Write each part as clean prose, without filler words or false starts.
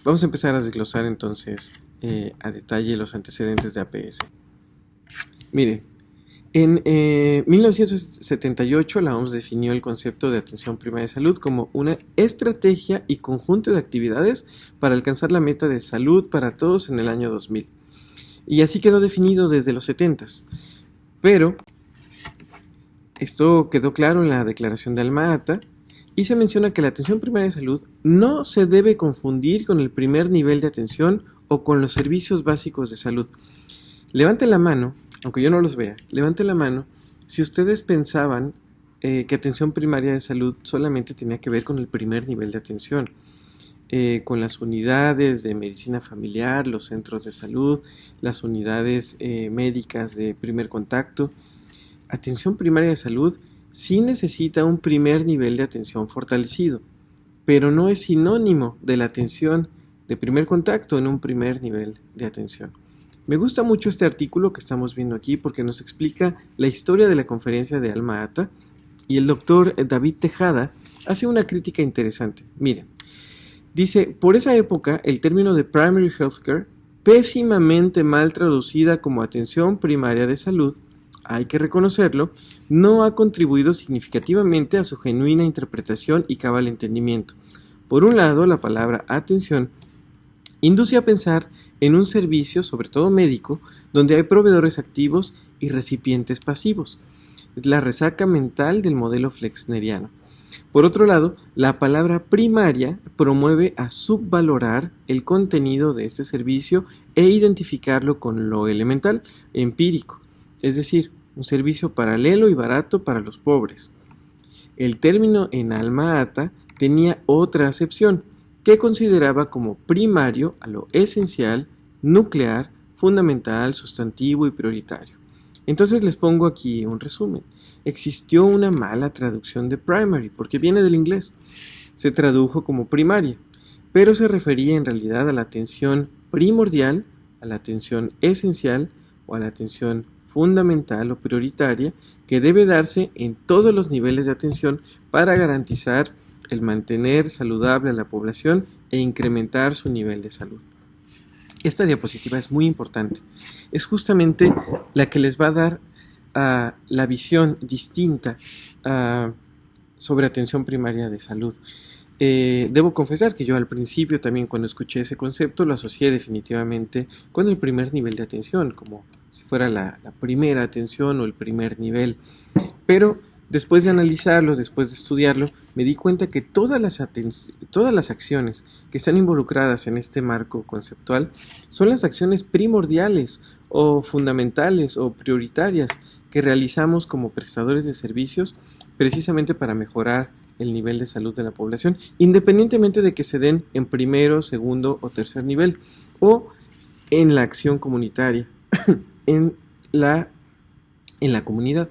Vamos a empezar a desglosar entonces a detalle los antecedentes de APS. Miren, en 1978 la OMS definió el concepto de atención primaria de salud como una estrategia y conjunto de actividades para alcanzar la meta de salud para todos en el año 2000. Y así quedó definido desde los 70s. Pero esto quedó claro en la declaración de Alma-Ata y se menciona que la atención primaria de salud no se debe confundir con el primer nivel de atención o con los servicios básicos de salud. Levanten la mano, aunque yo no los vea, levanten la mano si ustedes pensaban que atención primaria de salud solamente tenía que ver con el primer nivel de atención, con las unidades de medicina familiar, los centros de salud, las unidades médicas de primer contacto. Atención primaria de salud sí necesita un primer nivel de atención fortalecido, pero no es sinónimo de la atención de primer contacto en un primer nivel de atención. Me gusta mucho este artículo que estamos viendo aquí porque nos explica la historia de la conferencia de Alma-Ata y el doctor David Tejada hace una crítica interesante. Miren, dice, por esa época el término de primary healthcare, pésimamente mal traducida como atención primaria de salud, hay que reconocerlo, no ha contribuido significativamente a su genuina interpretación y cabal entendimiento. Por un lado, la palabra atención induce a pensar en un servicio, sobre todo médico, donde hay proveedores activos y recipientes pasivos. Es la resaca mental del modelo flexneriano. Por otro lado, la palabra primaria promueve a subvalorar el contenido de este servicio e identificarlo con lo elemental, empírico, es decir, un servicio paralelo y barato para los pobres. El término en Alma-Ata tenía otra acepción, que consideraba como primario a lo esencial, nuclear, fundamental, sustantivo y prioritario. Entonces les pongo aquí un resumen. Existió una mala traducción de primary, porque viene del inglés. Se tradujo como primaria, pero se refería en realidad a la atención primordial, a la atención esencial o a la atención fundamental o prioritaria que debe darse en todos los niveles de atención para garantizar el mantener saludable a la población e incrementar su nivel de salud. Esta diapositiva es muy importante. Es justamente la que les va a dar la visión distinta sobre atención primaria de salud. Debo confesar que yo al principio también cuando escuché ese concepto lo asocié definitivamente con el primer nivel de atención, como si fuera la primera atención o el primer nivel. Pero después de analizarlo, después de estudiarlo, me di cuenta que todas las acciones que están involucradas en este marco conceptual son las acciones primordiales o fundamentales o prioritarias que realizamos como prestadores de servicios precisamente para mejorar el nivel de salud de la población, independientemente de que se den en primero, segundo o tercer nivel o en la acción comunitaria, en la comunidad.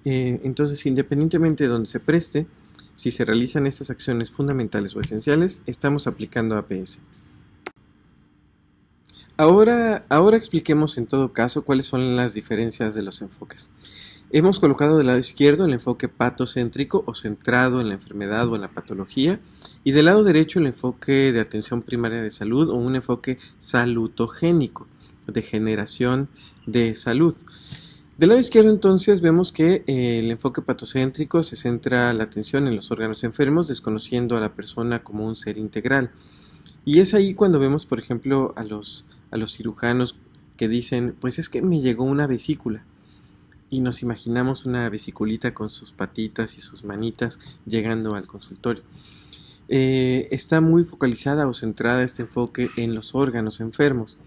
Entonces, independientemente de donde se preste, si se realizan estas acciones fundamentales o esenciales, estamos aplicando APS. Ahora expliquemos en todo caso cuáles son las diferencias de los enfoques. Hemos colocado del lado izquierdo el enfoque patocéntrico o centrado en la enfermedad o en la patología y del lado derecho el enfoque de atención primaria de salud o un enfoque salutogénico de generación de salud. Del lado izquierdo entonces vemos que el enfoque patocéntrico se centra la atención en los órganos enfermos desconociendo a la persona como un ser integral. Y es ahí cuando vemos por ejemplo a los cirujanos que dicen pues es que me llegó una vesícula y nos imaginamos una vesiculita con sus patitas y sus manitas llegando al consultorio. Está muy focalizada o centrada este enfoque en los órganos enfermos.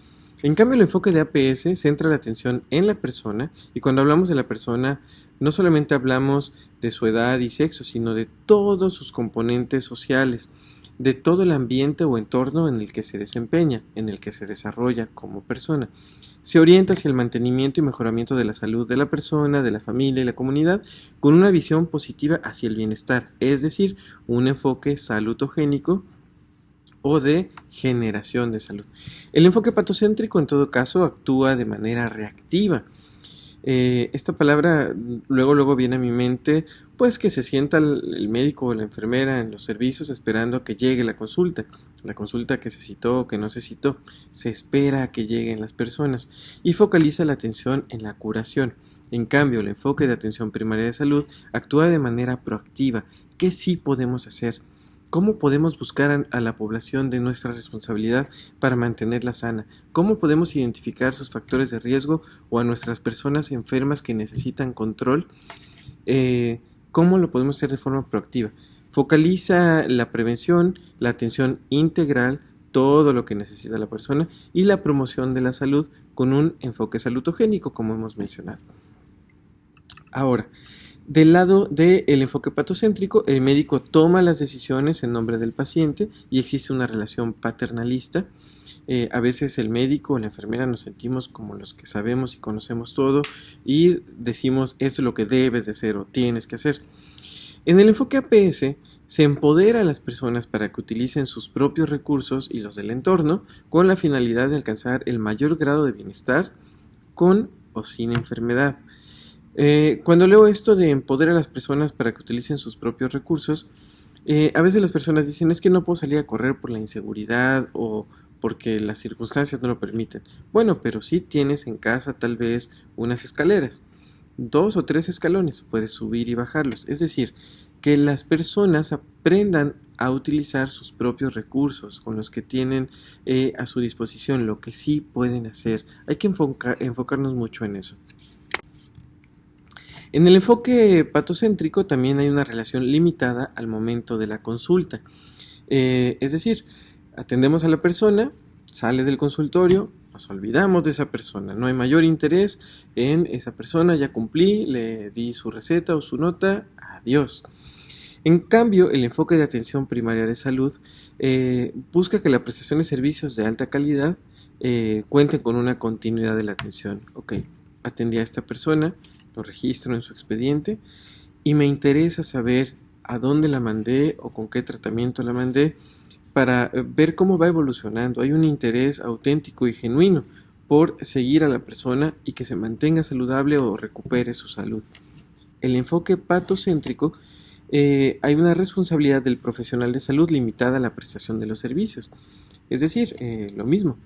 En cambio, el enfoque de APS centra la atención en la persona y cuando hablamos de la persona no solamente hablamos de su edad y sexo, sino de todos sus componentes sociales, de todo el ambiente o entorno en el que se desempeña, en el que se desarrolla como persona. Se orienta hacia el mantenimiento y mejoramiento de la salud de la persona, de la familia y la comunidad, con una visión positiva hacia el bienestar, es decir, un enfoque salutogénico o de generación de salud. El enfoque patocéntrico en todo caso actúa de manera reactiva. Esta palabra luego viene a mi mente Pues que se sienta el médico o la enfermera en los servicios esperando a que llegue la consulta que se citó o que no se citó, se espera a que lleguen las personas y focaliza la atención en la curación. En cambio, el enfoque de atención primaria de salud actúa de manera proactiva. ¿Qué sí podemos hacer? ¿Cómo podemos buscar a la población de nuestra responsabilidad para mantenerla sana? ¿Cómo podemos identificar sus factores de riesgo o a nuestras personas enfermas que necesitan control? ¿Cómo lo podemos hacer de forma proactiva? Focaliza la prevención, la atención integral, todo lo que necesita la persona y la promoción de la salud con un enfoque salutogénico, como hemos mencionado. Ahora, del lado del enfoque patocéntrico, el médico toma las decisiones en nombre del paciente y existe una relación paternalista. A veces el médico o la enfermera nos sentimos como los que sabemos y conocemos todo y decimos esto es lo que debes de hacer o tienes que hacer. En el enfoque APS se empodera a las personas para que utilicen sus propios recursos y los del entorno con la finalidad de alcanzar el mayor grado de bienestar con o sin enfermedad. Cuando leo esto de empoderar a las personas para que utilicen sus propios recursos, a veces las personas dicen es que no puedo salir a correr por la inseguridad o porque las circunstancias no lo permiten. Bueno, pero sí tienes en casa tal vez unas escaleras, 2 o 3 escalones, puedes subir y bajarlos. Es decir, que las personas aprendan a utilizar sus propios recursos con los que tienen a su disposición, lo que sí pueden hacer. Hay que enfocarnos mucho en eso. En el enfoque patocéntrico también hay una relación limitada al momento de la consulta. Es decir, atendemos a la persona, sale del consultorio, nos olvidamos de esa persona, no hay mayor interés en esa persona, ya cumplí, le di su receta o su nota, adiós. En cambio, el enfoque de atención primaria de salud busca que la prestación de servicios de alta calidad cuente con una continuidad de la atención. Ok, atendí a esta persona, lo registro en su expediente y me interesa saber a dónde la mandé o con qué tratamiento la mandé para ver cómo va evolucionando. Hay un interés auténtico y genuino por seguir a la persona y que se mantenga saludable o recupere su salud. El enfoque patocéntrico hay una responsabilidad del profesional de salud limitada a la prestación de los servicios. Es decir, lo mismo.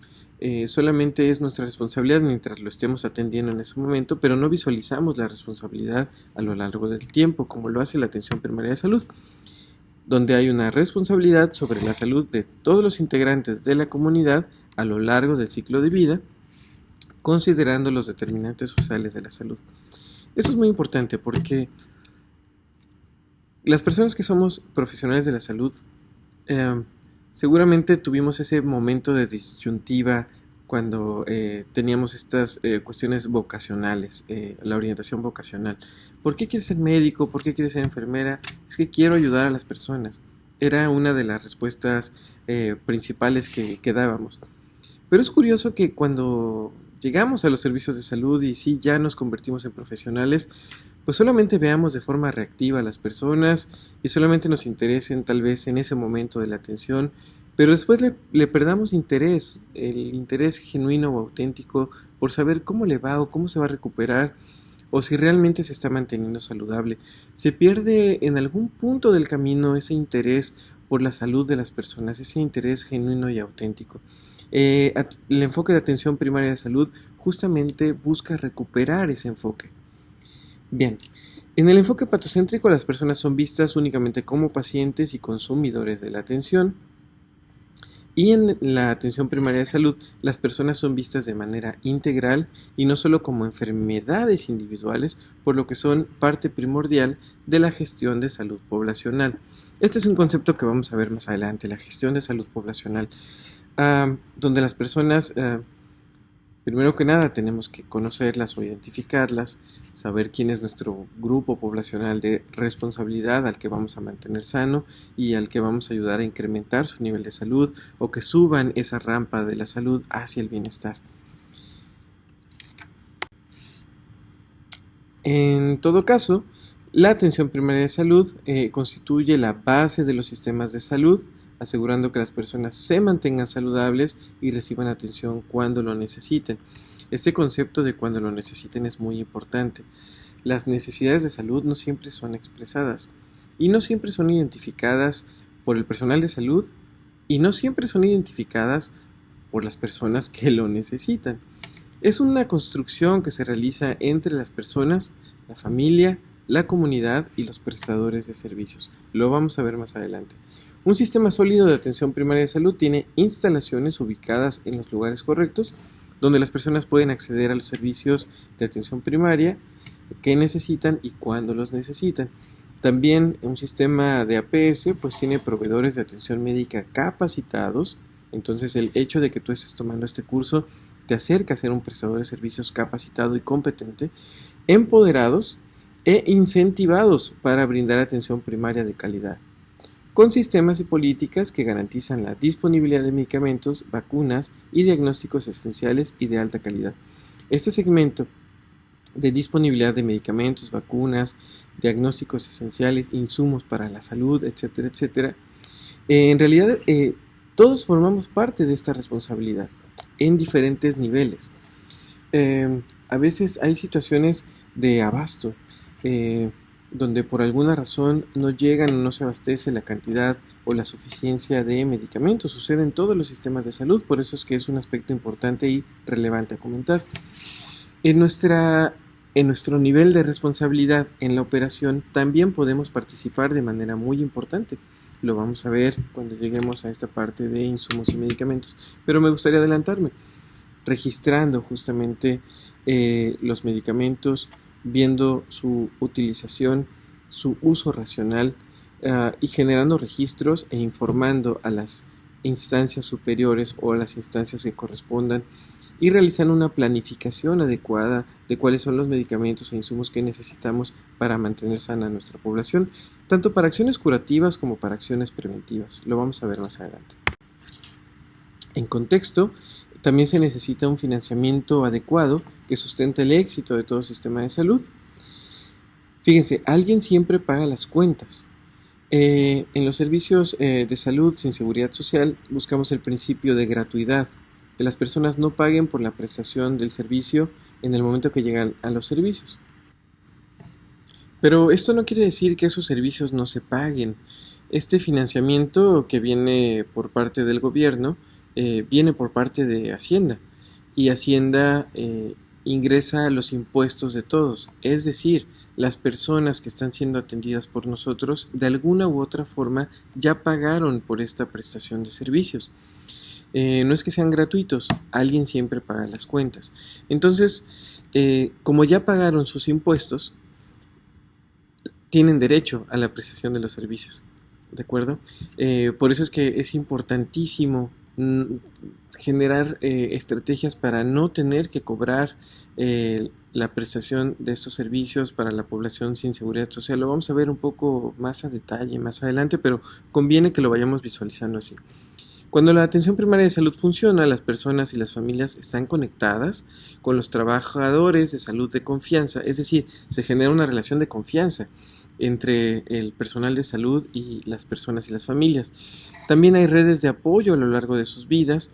Solamente es nuestra responsabilidad mientras lo estemos atendiendo en ese momento, pero no visualizamos la responsabilidad a lo largo del tiempo, como lo hace la atención primaria de salud, donde hay una responsabilidad sobre la salud de todos los integrantes de la comunidad a lo largo del ciclo de vida, considerando los determinantes sociales de la salud. Esto es muy importante porque las personas que somos profesionales de la salud seguramente tuvimos ese momento de disyuntiva cuando teníamos estas cuestiones vocacionales, la orientación vocacional. ¿Por qué quieres ser médico? ¿Por qué quieres ser enfermera? Es que quiero ayudar a las personas. Era una de las respuestas principales que dábamos. Pero es curioso que cuando llegamos a los servicios de salud y sí ya nos convertimos en profesionales, pues solamente veamos de forma reactiva a las personas y solamente nos interesen tal vez en ese momento de la atención, pero después le perdamos interés, el interés genuino o auténtico por saber cómo le va o cómo se va a recuperar o si realmente se está manteniendo saludable. Se pierde en algún punto del camino ese interés por la salud de las personas, ese interés genuino y auténtico. El enfoque de atención primaria de salud justamente busca recuperar ese enfoque. Bien, en el enfoque patocéntrico las personas son vistas únicamente como pacientes y consumidores de la atención. Y en la atención primaria de salud, las personas son vistas de manera integral y no solo como enfermedades individuales, por lo que son parte primordial de la gestión de salud poblacional. Este es un concepto que vamos a ver más adelante, la gestión de salud poblacional, donde las personas, primero que nada, tenemos que conocerlas o identificarlas, saber quién es nuestro grupo poblacional de responsabilidad al que vamos a mantener sano y al que vamos a ayudar a incrementar su nivel de salud o que suban esa rampa de la salud hacia el bienestar. En todo caso, la atención primaria de salud constituye la base de los sistemas de salud, asegurando que las personas se mantengan saludables y reciban atención cuando lo necesiten. Este concepto de cuando lo necesiten es muy importante. las necesidades de salud no siempre son expresadas y no siempre son identificadas por el personal de salud y no siempre son identificadas por las personas que lo necesitan. Es una construcción que se realiza entre las personas, la familia, la comunidad y los prestadores de servicios. Lo vamos a ver más adelante. Un sistema sólido de atención primaria de salud tiene instalaciones ubicadas en los lugares correctos, donde las personas pueden acceder a los servicios de atención primaria que necesitan y cuando los necesitan. También un sistema de APS pues tiene proveedores de atención médica capacitados. Entonces el hecho de que tú estés tomando este curso te acerca a ser un prestador de servicios capacitado y competente, empoderados e incentivados para brindar atención primaria de calidad, con sistemas y políticas que garantizan la disponibilidad de medicamentos, vacunas y diagnósticos esenciales y de alta calidad. Este segmento de disponibilidad de medicamentos, vacunas, diagnósticos esenciales, insumos para la salud, etcétera, etcétera, en realidad todos formamos parte de esta responsabilidad en diferentes niveles. A veces hay situaciones de abasto, donde por alguna razón no llegan o no se abastece la cantidad o la suficiencia de medicamentos. Sucede en todos los sistemas de salud, por eso es que es un aspecto importante y relevante a comentar. En nuestro nivel de responsabilidad en la operación también podemos participar de manera muy importante. Lo vamos a ver cuando lleguemos a esta parte de insumos y medicamentos, pero me gustaría adelantarme, registrando justamente los medicamentos, viendo su utilización, su uso racional y generando registros e informando a las instancias superiores o a las instancias que correspondan y realizando una planificación adecuada de cuáles son los medicamentos e insumos que necesitamos para mantener sana nuestra población, tanto para acciones curativas como para acciones preventivas. Lo vamos a ver más adelante. En contexto, también se necesita un financiamiento adecuado que sustente el éxito de todo sistema de salud. Fíjense, alguien siempre paga las cuentas. En los servicios de salud sin seguridad social buscamos el principio de gratuidad, que las personas no paguen por la prestación del servicio en el momento que llegan a los servicios. Pero esto no quiere decir que esos servicios no se paguen. Este financiamiento que viene por parte del gobierno viene por parte de Hacienda, y Hacienda ingresa los impuestos de todos, es decir, las personas que están siendo atendidas por nosotros de alguna u otra forma ya pagaron por esta prestación de servicios. No es que sean gratuitos, alguien siempre paga las cuentas. Entonces, como ya pagaron sus impuestos, tienen derecho a la prestación de los servicios, ¿de acuerdo? Por eso es que es importantísimo generar estrategias para no tener que cobrar la prestación de estos servicios para la población sin seguridad social. Lo vamos a ver un poco más a detalle más adelante, pero conviene que lo vayamos visualizando así. Cuando la atención primaria de salud funciona, las personas y las familias están conectadas con los trabajadores de salud de confianza, es decir, se genera una relación de confianza entre el personal de salud y las personas y las familias. También hay redes de apoyo a lo largo de sus vidas,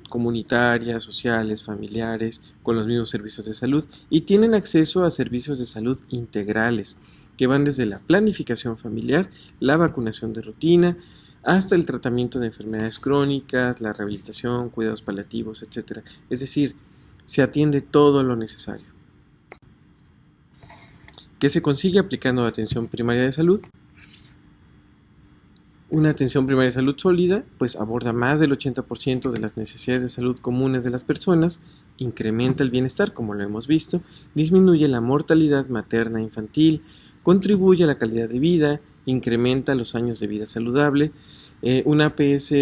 comunitarias, sociales, familiares, con los mismos servicios de salud, y tienen acceso a servicios de salud integrales, que van desde la planificación familiar, la vacunación de rutina, hasta el tratamiento de enfermedades crónicas, la rehabilitación, cuidados paliativos, etc. Es decir, se atiende todo lo necesario. ¿Qué se consigue aplicando la atención primaria de salud? Una atención primaria de salud sólida pues aborda más del 80% de las necesidades de salud comunes de las personas, incrementa el bienestar, como lo hemos visto, disminuye la mortalidad materna e infantil, contribuye a la calidad de vida, incrementa los años de vida saludable. Una APS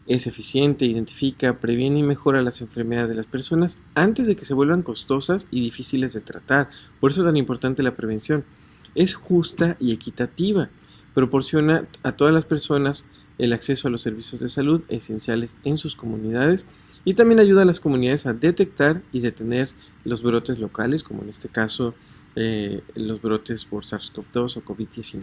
es eficiente, identifica, previene y mejora las enfermedades de las personas antes de que se vuelvan costosas y difíciles de tratar. Por eso es tan importante la prevención. Es justa y equitativa. Proporciona a todas las personas el acceso a los servicios de salud esenciales en sus comunidades y también ayuda a las comunidades a detectar y detener los brotes locales, como en este caso los brotes por SARS-CoV-2 o COVID-19.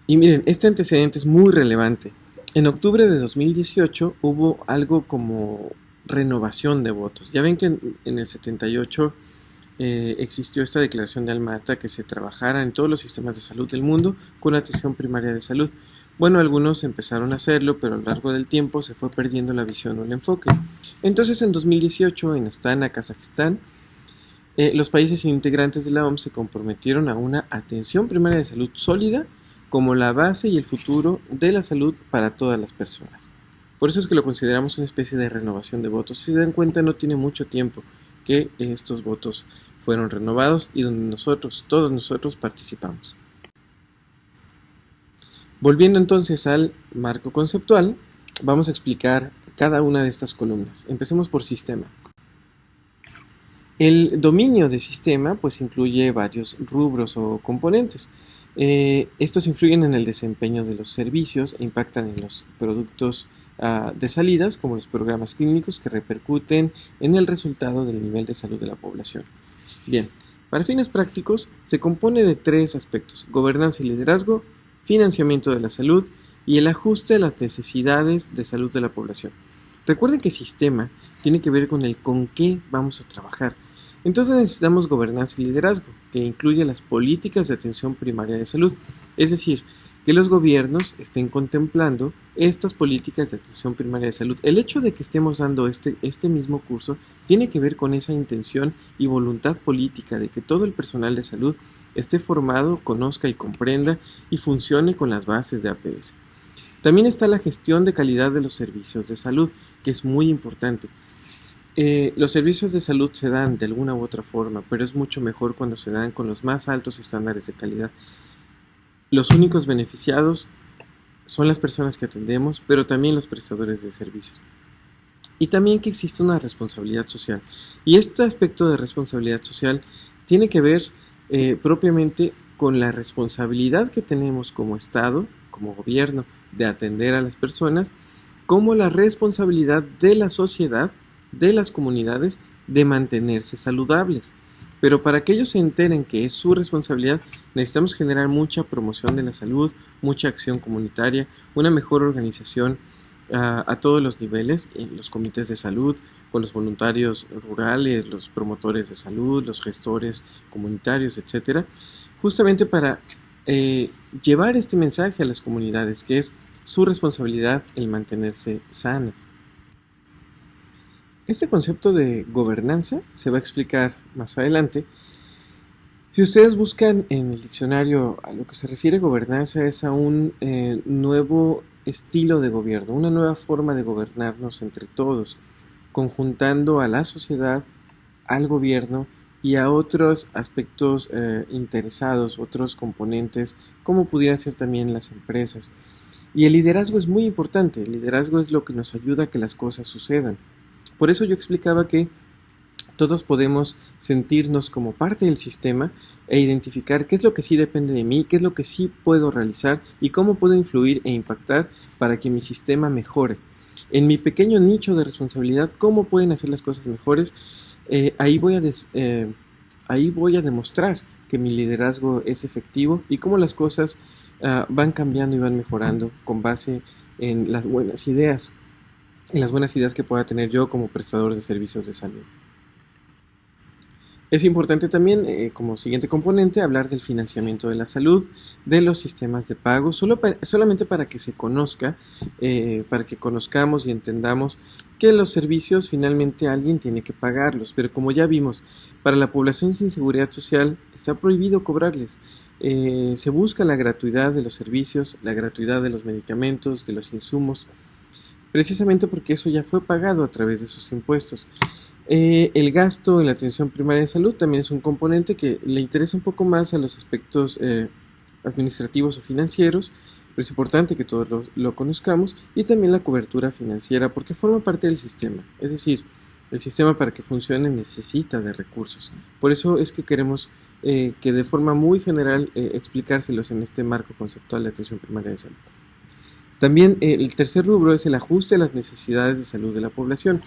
Y miren, este antecedente es muy relevante. En octubre de 2018 hubo algo como renovación de votos. Ya ven que en el 78 existió esta declaración de Alma-Ata que se trabajara en todos los sistemas de salud del mundo con atención primaria de salud. Bueno, algunos empezaron a hacerlo, pero a lo largo del tiempo se fue perdiendo la visión o el enfoque. Entonces, en 2018, en Astana, Kazajistán, los países integrantes de la OMS se comprometieron a una atención primaria de salud sólida como la base y el futuro de la salud para todas las personas. Por eso es que lo consideramos una especie de renovación de votos. Si se dan cuenta, no tiene mucho tiempo que estos votos fueron renovados y donde todos nosotros participamos. Volviendo entonces al marco conceptual, vamos a explicar cada una de estas columnas. Empecemos por sistema. El dominio de sistema pues incluye varios rubros o componentes. Estos influyen en el desempeño de los servicios e impactan en los productos de salidas, como los programas clínicos que repercuten en el resultado del nivel de salud de la población. Bien, para fines prácticos se compone de 3 aspectos: gobernanza y liderazgo, financiamiento de la salud y el ajuste a las necesidades de salud de la población. Recuerden que sistema tiene que ver con el con qué vamos a trabajar. Entonces necesitamos gobernanza y liderazgo, que incluye las políticas de atención primaria de salud, es decir, que los gobiernos estén contemplando estas políticas de atención primaria de salud. El hecho de que estemos dando este mismo curso tiene que ver con esa intención y voluntad política de que todo el personal de salud esté formado, conozca y comprenda y funcione con las bases de APS. También está la gestión de calidad de los servicios de salud, que es muy importante. Los servicios de salud se dan de alguna u otra forma, pero es mucho mejor cuando se dan con los más altos estándares de calidad. Los únicos beneficiados son las personas que atendemos, pero también los prestadores de servicios. Y también que existe una responsabilidad social. Y este aspecto de responsabilidad social tiene que ver propiamente con la responsabilidad que tenemos como Estado, como gobierno, de atender a las personas, como la responsabilidad de la sociedad, de las comunidades, de mantenerse saludables. Pero para que ellos se enteren que es su responsabilidad, necesitamos generar mucha promoción de la salud, mucha acción comunitaria, una mejor organización a todos los niveles, en los comités de salud, con los voluntarios rurales, los promotores de salud, los gestores comunitarios, etcétera, justamente para llevar este mensaje a las comunidades, que es su responsabilidad el mantenerse sanas. Este concepto de gobernanza se va a explicar más adelante. Si ustedes buscan en el diccionario, a lo que se refiere gobernanza es a un nuevo estilo de gobierno, una nueva forma de gobernarnos entre todos, conjuntando a la sociedad, al gobierno y a otros aspectos interesados, otros componentes, como pudieran ser también las empresas. Y el liderazgo es muy importante. El liderazgo es lo que nos ayuda a que las cosas sucedan. Por eso yo explicaba que todos podemos sentirnos como parte del sistema e identificar qué es lo que sí depende de mí, qué es lo que sí puedo realizar y cómo puedo influir e impactar para que mi sistema mejore. En mi pequeño nicho de responsabilidad, ¿cómo pueden hacer las cosas mejores? Ahí voy a demostrar que mi liderazgo es efectivo y cómo las cosas van cambiando y van mejorando con base en las buenas ideas que pueda tener yo como prestador de servicios de salud. Es importante también, como siguiente componente, hablar del financiamiento de la salud, de los sistemas de pago, solamente para que se conozca, para que conozcamos y entendamos que los servicios finalmente alguien tiene que pagarlos, pero como ya vimos, para la población sin seguridad social está prohibido cobrarles. Se busca la gratuidad de los servicios, la gratuidad de los medicamentos, de los insumos, precisamente porque eso ya fue pagado a través de sus impuestos. El gasto en la atención primaria de salud también es un componente que le interesa un poco más a los aspectos administrativos o financieros, pero es importante que todos lo conozcamos, y también la cobertura financiera porque forma parte del sistema, es decir, el sistema para que funcione necesita de recursos. Por eso es que queremos que de forma muy general explicárselos en este marco conceptual de atención primaria de salud. También el tercer rubro es el ajuste a las necesidades de salud de la población.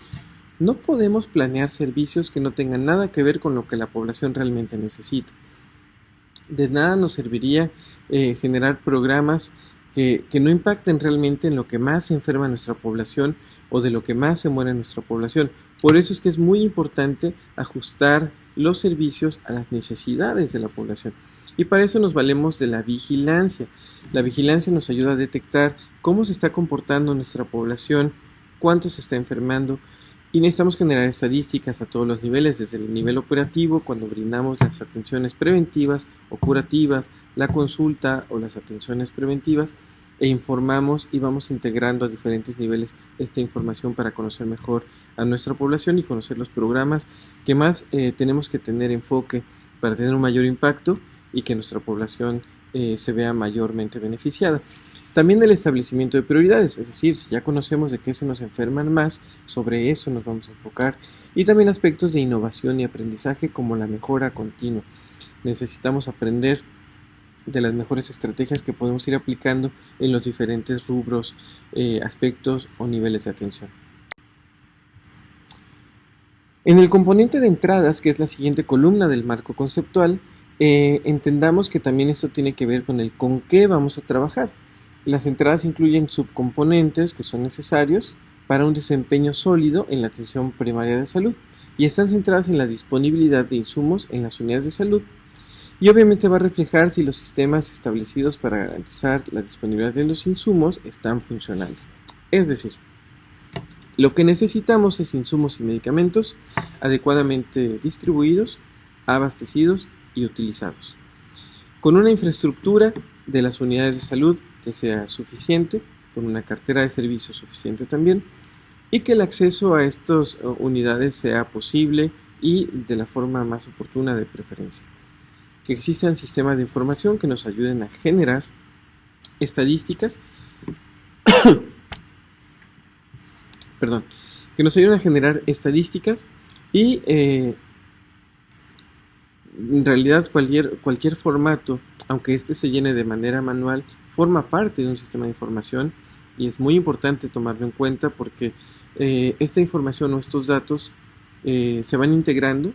No podemos planear servicios que no tengan nada que ver con lo que la población realmente necesita. De nada nos serviría generar programas que no impacten realmente en lo que más se enferma nuestra población o de lo que más se muere en nuestra población. Por eso es que es muy importante ajustar los servicios a las necesidades de la población. Y para eso nos valemos de la vigilancia. La vigilancia nos ayuda a detectar cómo se está comportando nuestra población, cuánto se está enfermando, y necesitamos generar estadísticas a todos los niveles, desde el nivel operativo, cuando brindamos las atenciones preventivas o curativas, la consulta o las atenciones preventivas, e informamos y vamos integrando a diferentes niveles esta información para conocer mejor a nuestra población y conocer los programas que más tenemos que tener enfoque para tener un mayor impacto y que nuestra población se vea mayormente beneficiada. También el establecimiento de prioridades, es decir, si ya conocemos de qué se nos enferman más, sobre eso nos vamos a enfocar. Y también aspectos de innovación y aprendizaje como la mejora continua. Necesitamos aprender de las mejores estrategias que podemos ir aplicando en los diferentes rubros, aspectos o niveles de atención. En el componente de entradas, que es la siguiente columna del marco conceptual, entendamos que también esto tiene que ver con el con qué vamos a trabajar. Las entradas incluyen subcomponentes que son necesarios para un desempeño sólido en la atención primaria de salud y están centradas en la disponibilidad de insumos en las unidades de salud, y obviamente va a reflejar si los sistemas establecidos para garantizar la disponibilidad de los insumos están funcionando. Es decir, lo que necesitamos es insumos y medicamentos adecuadamente distribuidos, abastecidos y utilizados, con una infraestructura de las unidades de salud que sea suficiente, con una cartera de servicios suficiente también, y que el acceso a estas unidades sea posible y de la forma más oportuna de preferencia. Que existan sistemas de información que nos ayuden a generar estadísticas, que nos ayuden a generar estadísticas y en realidad cualquier formato, aunque este se llene de manera manual, forma parte de un sistema de información y es muy importante tomarlo en cuenta porque esta información o estos datos se van integrando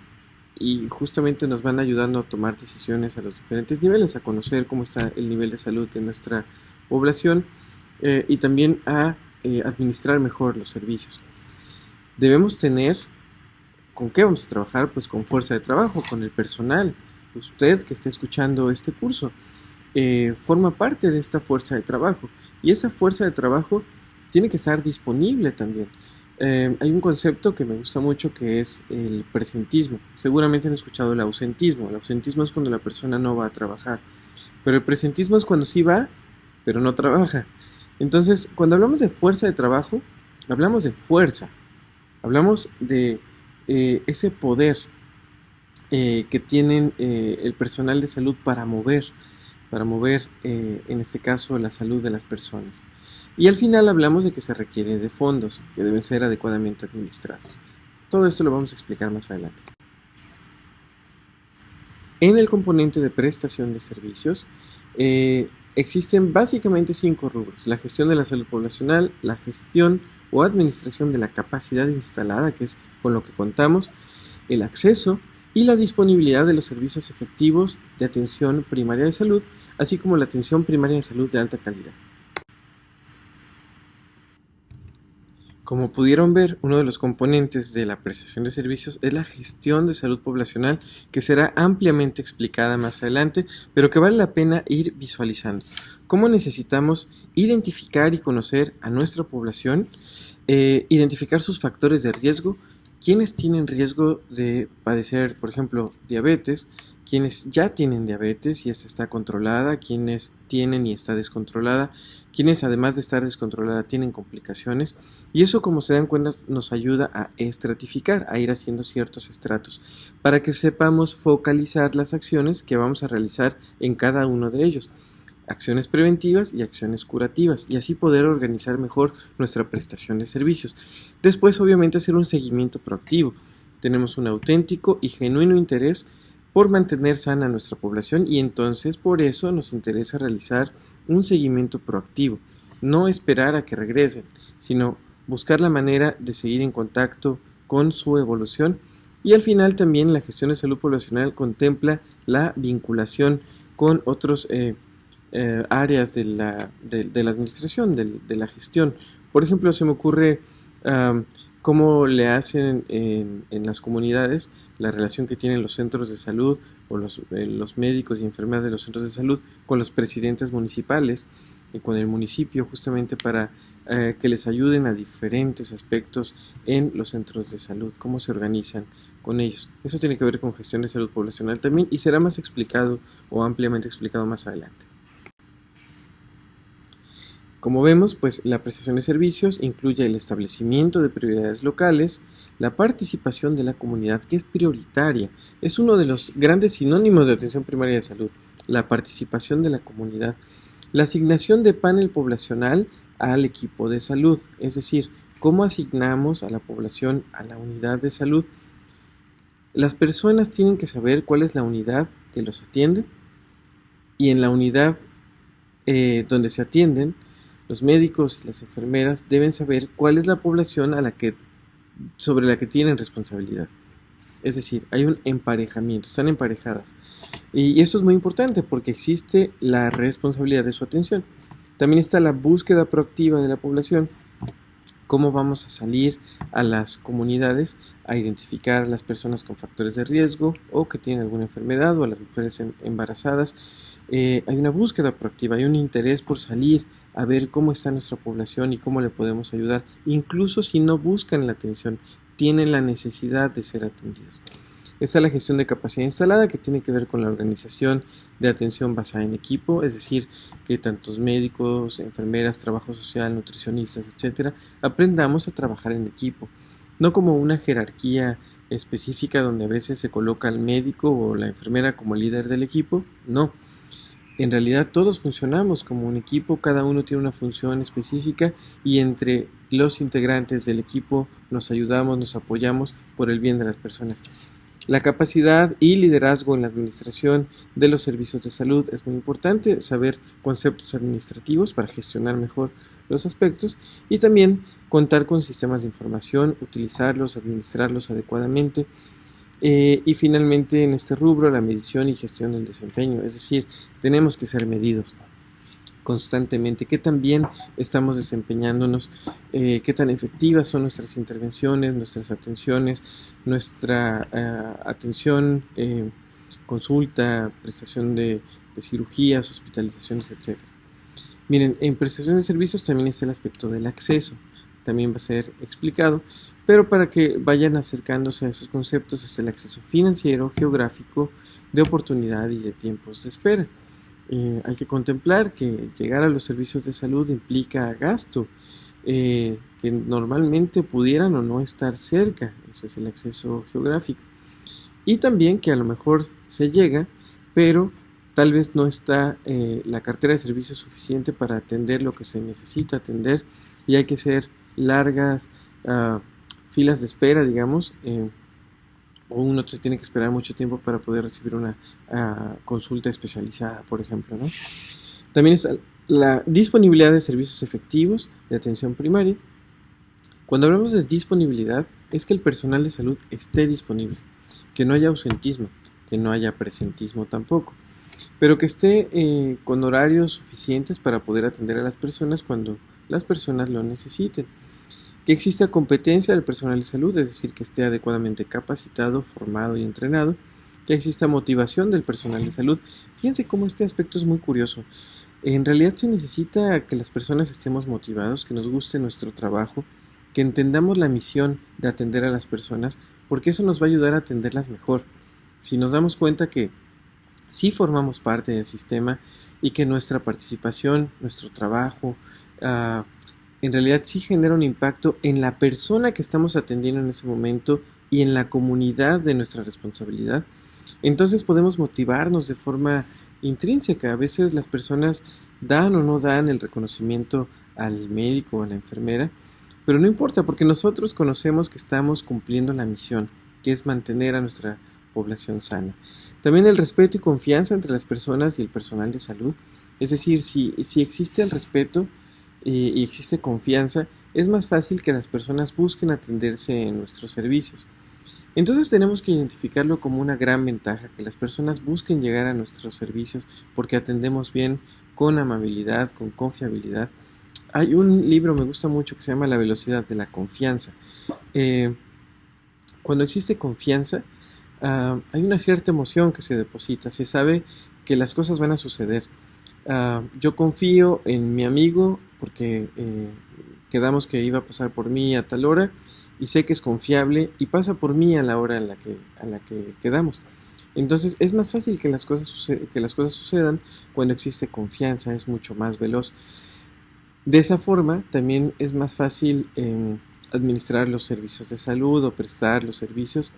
y justamente nos van ayudando a tomar decisiones a los diferentes niveles, a conocer cómo está el nivel de salud de nuestra población y también a administrar mejor los servicios. Debemos tener, ¿con qué vamos a trabajar? Pues con fuerza de trabajo, con el personal. Usted que está escuchando este curso forma parte de esta fuerza de trabajo y esa fuerza de trabajo tiene que estar disponible también. Hay un concepto que me gusta mucho que es el presentismo. Seguramente han escuchado el ausentismo. El ausentismo es cuando la persona no va a trabajar, pero el presentismo es cuando sí va, pero no trabaja. Entonces, cuando hablamos de fuerza de trabajo, hablamos de fuerza, hablamos de ese poder que tienen el personal de salud para mover en este caso la salud de las personas. Y al final hablamos de que se requiere de fondos que deben ser adecuadamente administrados. Todo esto lo vamos a explicar más adelante. En el componente de prestación de servicios existen básicamente 5 rubros: la gestión de la salud poblacional, la gestión o administración de la capacidad instalada, que es con lo que contamos, el acceso y la disponibilidad de los servicios efectivos de atención primaria de salud, así como la atención primaria de salud de alta calidad. Como pudieron ver, uno de los componentes de la prestación de servicios es la gestión de salud poblacional, que será ampliamente explicada más adelante, pero que vale la pena ir visualizando. ¿Cómo necesitamos identificar y conocer a nuestra población? Identificar sus factores de riesgo, quienes tienen riesgo de padecer, por ejemplo, diabetes, quienes ya tienen diabetes y esta está controlada, quienes tienen y está descontrolada, quienes además de estar descontrolada tienen complicaciones, y eso, como se dan cuenta, nos ayuda a estratificar, a ir haciendo ciertos estratos para que sepamos focalizar las acciones que vamos a realizar en cada uno de ellos, acciones preventivas y acciones curativas, y así poder organizar mejor nuestra prestación de servicios. Después, obviamente, hacer un seguimiento proactivo. Tenemos un auténtico y genuino interés por mantener sana nuestra población y entonces por eso nos interesa realizar un seguimiento proactivo, no esperar a que regresen, sino buscar la manera de seguir en contacto con su evolución. Y al final también la gestión de salud poblacional contempla la vinculación con otros áreas de la administración, de la gestión. Por ejemplo, se me ocurre cómo le hacen en las comunidades, la relación que tienen los centros de salud o los médicos y enfermeras de los centros de salud con los presidentes municipales y con el municipio, justamente para que les ayuden a diferentes aspectos en los centros de salud, cómo se organizan con ellos. Eso tiene que ver con gestión de salud poblacional también y será más explicado o ampliamente explicado más adelante. Como vemos, pues la prestación de servicios incluye el establecimiento de prioridades locales, la participación de la comunidad, que es prioritaria. Es uno de los grandes sinónimos de atención primaria de salud, la participación de la comunidad. La asignación de panel poblacional al equipo de salud, es decir, cómo asignamos a la población a la unidad de salud. Las personas tienen que saber cuál es la unidad que los atiende y en la unidad donde se atienden, los médicos y las enfermeras deben saber cuál es la población sobre la que tienen responsabilidad. Es decir, hay un emparejamiento, están emparejadas. Y esto es muy importante porque existe la responsabilidad de su atención. También está la búsqueda proactiva de la población. Cómo vamos a salir a las comunidades a identificar a las personas con factores de riesgo o que tienen alguna enfermedad o a las mujeres embarazadas. Hay una búsqueda proactiva, hay un interés por salir a ver cómo está nuestra población y cómo le podemos ayudar, incluso si no buscan la atención, tienen la necesidad de ser atendidos. Está la gestión de capacidad instalada, que tiene que ver con la organización de atención basada en equipo, es decir, que tantos médicos, enfermeras, trabajo social, nutricionistas, etcétera, aprendamos a trabajar en equipo, no como una jerarquía específica donde a veces se coloca al médico o la enfermera como líder del equipo, no. En realidad todos funcionamos como un equipo, cada uno tiene una función específica y entre los integrantes del equipo nos ayudamos, nos apoyamos por el bien de las personas. La capacidad y liderazgo en la administración de los servicios de salud es muy importante, saber conceptos administrativos para gestionar mejor los aspectos y también contar con sistemas de información, utilizarlos, administrarlos adecuadamente. Y finalmente en este rubro la medición y gestión del desempeño, es decir, tenemos que ser medidos constantemente, qué tan bien estamos desempeñándonos, qué tan efectivas son nuestras intervenciones, nuestras atenciones, nuestra atención, consulta, prestación de cirugías, hospitalizaciones, etc. Miren, en prestación de servicios también está el aspecto del acceso, también va a ser explicado, pero para que vayan acercándose a esos conceptos está el acceso financiero, geográfico, de oportunidad y de tiempos de espera. Hay que contemplar que llegar a los servicios de salud implica gasto, que normalmente pudieran o no estar cerca, ese es el acceso geográfico. Y también que a lo mejor se llega, pero tal vez no está la cartera de servicios suficiente para atender lo que se necesita atender y hay que hacer largas filas de espera, digamos, o uno se tiene que esperar mucho tiempo para poder recibir una consulta especializada, por ejemplo, ¿no? También está la disponibilidad de servicios efectivos de atención primaria. Cuando hablamos de disponibilidad, es que el personal de salud esté disponible, que no haya ausentismo, que no haya presentismo tampoco, pero que esté con horarios suficientes para poder atender a las personas cuando las personas lo necesiten. Que exista competencia del personal de salud, es decir, que esté adecuadamente capacitado, formado y entrenado. Que exista motivación del personal de salud. Fíjense cómo este aspecto es muy curioso. En realidad se necesita que las personas estemos motivados, que nos guste nuestro trabajo, que entendamos la misión de atender a las personas, porque eso nos va a ayudar a atenderlas mejor. Si nos damos cuenta que sí formamos parte del sistema y que nuestra participación, nuestro trabajo, en realidad sí genera un impacto en la persona que estamos atendiendo en ese momento y en la comunidad de nuestra responsabilidad, entonces podemos motivarnos de forma intrínseca. A veces las personas dan o no dan el reconocimiento al médico o a la enfermera, pero no importa porque nosotros conocemos que estamos cumpliendo la misión, que es mantener a nuestra población sana. También el respeto y confianza entre las personas y el personal de salud, es decir, si existe el respeto y existe confianza, es más fácil que las personas busquen atenderse en nuestros servicios. Entonces tenemos que identificarlo como una gran ventaja, que las personas busquen llegar a nuestros servicios porque atendemos bien, con amabilidad, con confiabilidad. Hay un libro, me gusta mucho, que se llama La velocidad de la confianza. Eh, Cuando existe confianza, hay una cierta emoción que se deposita, se sabe que las cosas van a suceder. Yo confío en mi amigo porque quedamos que iba a pasar por mí a tal hora y sé que es confiable y pasa por mí a la hora en a la que quedamos. Entonces es más fácil que que las cosas sucedan cuando existe confianza, es mucho más veloz. De esa forma también es más fácil administrar los servicios de salud o prestar los servicios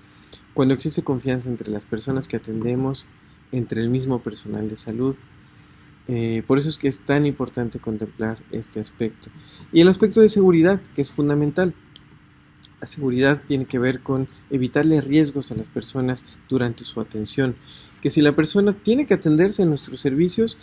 cuando existe confianza entre las personas que atendemos, entre el mismo personal de salud. Por eso es que es tan importante contemplar este aspecto. Y el aspecto de seguridad, que es fundamental. La seguridad tiene que ver con evitarle riesgos a las personas durante su atención. Que si la persona tiene que atenderse en nuestros servicios,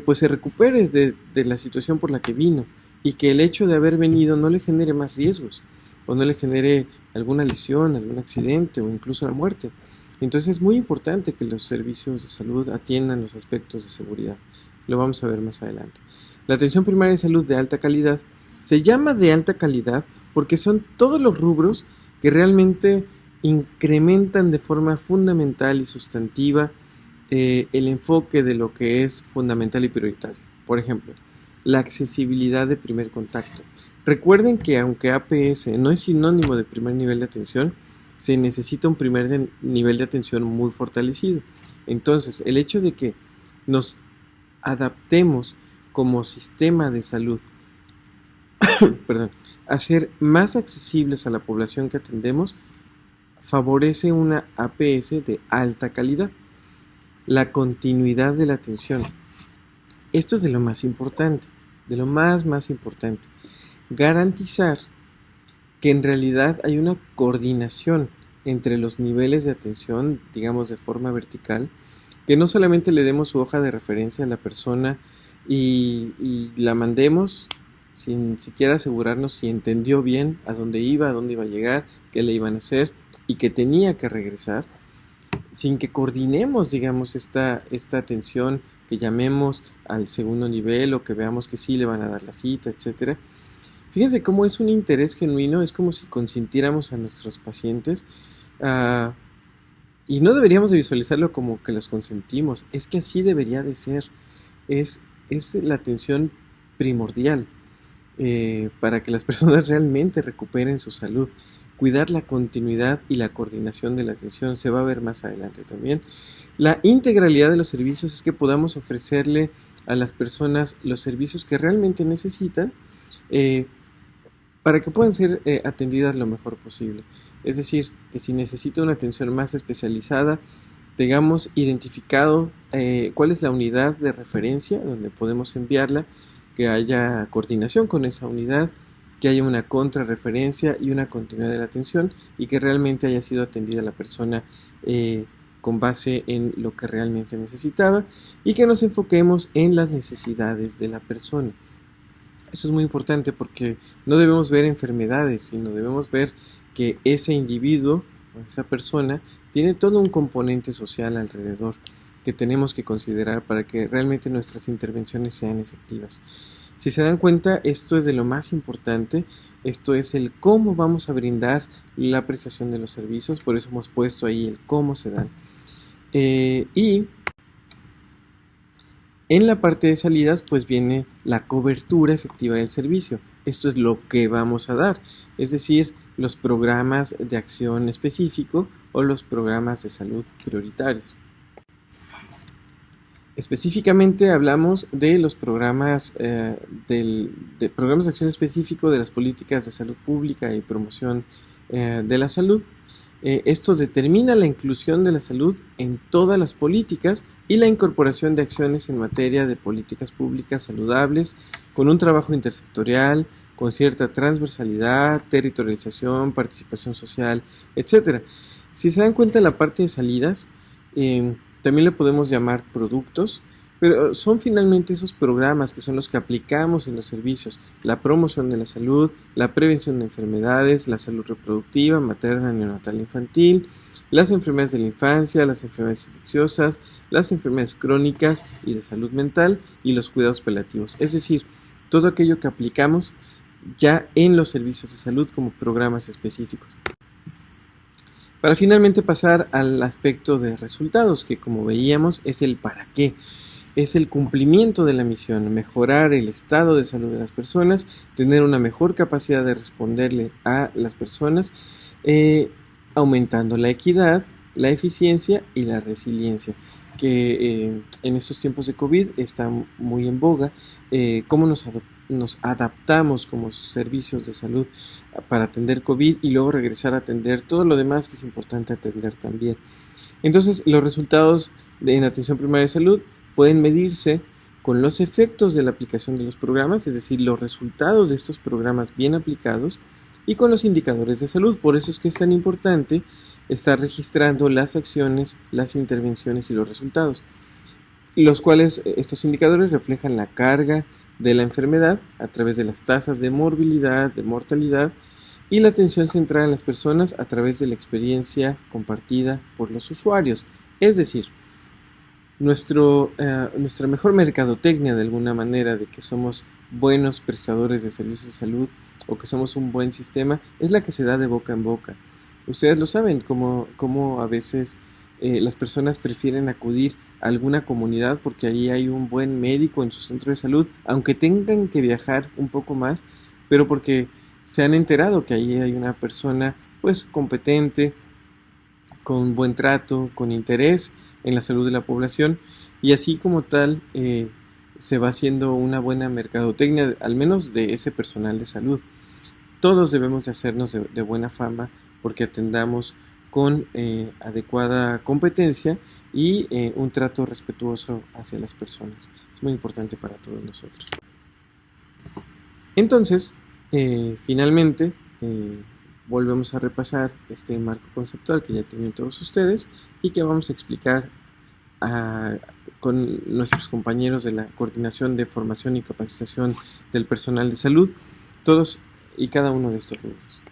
pues se recupere de la situación por la que vino y que el hecho de haber venido no le genere más riesgos o no le genere alguna lesión, algún accidente o incluso la muerte. Entonces es muy importante que los servicios de salud atiendan los aspectos de seguridad. Lo vamos a ver más adelante. La atención primaria de salud de alta calidad se llama de alta calidad porque son todos los rubros que realmente incrementan de forma fundamental y sustantiva el enfoque de lo que es fundamental y prioritario. Por ejemplo, la accesibilidad de primer contacto. Recuerden que aunque APS no es sinónimo de primer nivel de atención, se necesita un primer nivel de atención muy fortalecido. Entonces, el hecho de que nos adaptemos como sistema de salud perdón, a ser más accesibles a la población que atendemos, favorece una APS de alta calidad. La continuidad de la atención. Esto es de lo más importante, de lo más importante. Garantizar que en realidad hay una coordinación entre los niveles de atención, digamos de forma vertical, que no solamente le demos su hoja de referencia a la persona y la mandemos sin siquiera asegurarnos si entendió bien a dónde iba a llegar, qué le iban a hacer y que tenía que regresar, sin que coordinemos, digamos, esta atención, que llamemos al segundo nivel o que veamos que sí le van a dar la cita, etcétera. Fíjense cómo es un interés genuino, es como si consintiéramos a nuestros pacientes y no deberíamos de visualizarlo como que los consentimos, es que así debería de ser, es la atención primordial para que las personas realmente recuperen su salud. Cuidar la continuidad y la coordinación de la atención se va a ver más adelante también. La integralidad de los servicios es que podamos ofrecerle a las personas los servicios que realmente necesitan para que puedan ser atendidas lo mejor posible. Es decir, que si necesita una atención más especializada, tengamos identificado cuál es la unidad de referencia donde podemos enviarla, que haya coordinación con esa unidad, que haya una contrarreferencia y una continuidad de la atención y que realmente haya sido atendida la persona con base en lo que realmente necesitaba y que nos enfoquemos en las necesidades de la persona. Eso es muy importante porque no debemos ver enfermedades, sino debemos ver que ese individuo o esa persona tiene todo un componente social alrededor que tenemos que considerar para que realmente nuestras intervenciones sean efectivas. Si se dan cuenta, esto es de lo más importante, esto es el cómo vamos a brindar la prestación de los servicios, por eso hemos puesto ahí el cómo se dan. Y en la parte de salidas, pues viene la cobertura efectiva del servicio. Esto es lo que vamos a dar, es decir, los programas de acción específico o los programas de salud prioritarios. Específicamente hablamos de los programas de programas de acción específico de las políticas de salud pública y promoción de la salud. Esto determina la inclusión de la salud en todas las políticas y la incorporación de acciones en materia de políticas públicas saludables con un trabajo intersectorial, con cierta transversalidad, territorialización, participación social, etc. Si se dan cuenta, la parte de salidas también le podemos llamar productos. Pero son finalmente esos programas que son los que aplicamos en los servicios: la promoción de la salud, la prevención de enfermedades, la salud reproductiva, materna, neonatal, infantil, las enfermedades de la infancia, las enfermedades infecciosas, las enfermedades crónicas y de salud mental, y los cuidados paliativos. Es decir, todo aquello que aplicamos ya en los servicios de salud como programas específicos. Para finalmente pasar al aspecto de resultados, que como veíamos es el para qué. Es el cumplimiento de la misión: mejorar el estado de salud de las personas, tener una mejor capacidad de responderle a las personas, aumentando la equidad, la eficiencia y la resiliencia, que en estos tiempos de COVID está muy en boga. Cómo nos adaptamos como servicios de salud para atender COVID y luego regresar a atender todo lo demás que es importante atender también. Entonces, los resultados en atención primaria de salud pueden medirse con los efectos de la aplicación de los programas, es decir, los resultados de estos programas bien aplicados, y con los indicadores de salud. Por eso es que es tan importante estar registrando las acciones, las intervenciones y los resultados, los cuales estos indicadores reflejan la carga de la enfermedad a través de las tasas de morbilidad, de mortalidad, y la atención centrada en las personas a través de la experiencia compartida por los usuarios. Es decir, nuestra mejor mercadotecnia, de alguna manera, de que somos buenos prestadores de servicios de salud o que somos un buen sistema, es la que se da de boca en boca. Ustedes lo saben, como a veces las personas prefieren acudir a alguna comunidad porque allí hay un buen médico en su centro de salud, aunque tengan que viajar un poco más, pero porque se han enterado que allí hay una persona pues competente, con buen trato, con interés en la salud de la población, y así como tal se va haciendo una buena mercadotecnia, al menos de ese personal de salud. Todos debemos de hacernos de buena fama porque atendamos con adecuada competencia y un trato respetuoso hacia las personas. Es muy importante para todos nosotros. Entonces, finalmente, volvemos a repasar este marco conceptual que ya tienen todos ustedes y que vamos a explicar con nuestros compañeros de la Coordinación de Formación y Capacitación del Personal de Salud, todos y cada uno de estos rubros.